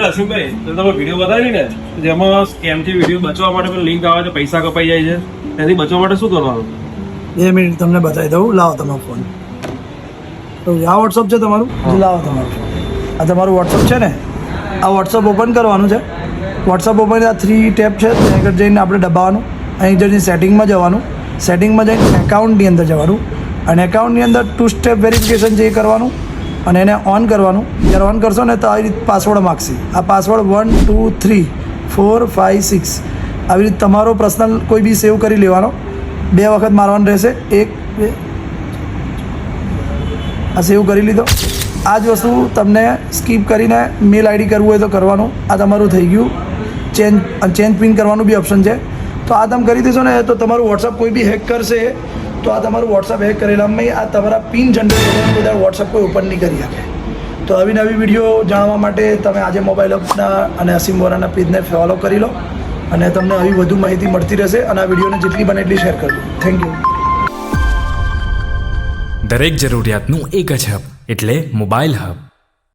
એટલે અશ્વિનભાઈ તો તમે વિડીયો બતાવી ને જેમાં સ્કેમથી વિડીયો બચવા માટે પણ લિંક આવે છે, પૈસા કપાઈ જાય છે, એનાથી બચવા માટે શું કરવાનું? 2 મિનિટ તમને બતાવી દઉં. લાવો તમારો ફોન. તો આ વોટ્સઅપ છે તમારું? લાવો તમારું. આ તમારું વોટ્સઅપ છે ને? આ વોટ્સઅપ ઓપન કરવાનું છે. વોટ્સઅપ ઓપન આ 3 ટેપ છે, ત્યાં આગળ જઈને આપણે દબાવવાનું. અહીં જઈને સેટિંગમાં જવાનું. સેટિંગમાં જઈને એકાઉન્ટની અંદર જવાનું અને એકાઉન્ટની અંદર 2 સ્ટેપ વેરિફિકેશન જે કરવાનું અને એને ઓન કરવાનું. જ્યારે ઓન કરશો ને તો આવી રીતે પાસવર્ડ માગશે. આ પાસવર્ડ 1 2 3 4 5 6 આવી રીતે તમારો પર્સનલ કોઈ બી સેવ કરી લેવાનો. 2 વખત મારવાનું રહેશે. 1 2 આ સેવ કરી લીધો. આ જ વસ્તુ તમને સ્કીપ કરીને મેલ આઈડી કરવું હોય તો કરવાનું. આ તમારું થઈ ગયું. ચેન્જ પિન કરવાનું બી ઓપ્શન છે. તો આ તમે કરી દેશો ને તો તમારું વોટ્સઅપ કોઈ બી હેક કરશે તો આ તમારું વોટ્સઅપ હેક કરેલામાં આ તમારા પિન જનરેટ કરીને બધા વોટ્સઅપ કોઈ ઓપન નહીં કરી શકે. તો આવી નવી વિડીયો જાણવા માટે તમે આજે મોબાઈલ હબના અને અસીમ વોરાના પેજને ફોલો કરી લો અને તમને આવી વધુ માહિતી મળતી રહેશે. અને આ વિડીયોને જેટલી બને એટલી શેર કરજો. Thank you. દરેક જરૂરિયાતનું એક જ હબ એટલે મોબાઈલ હબ.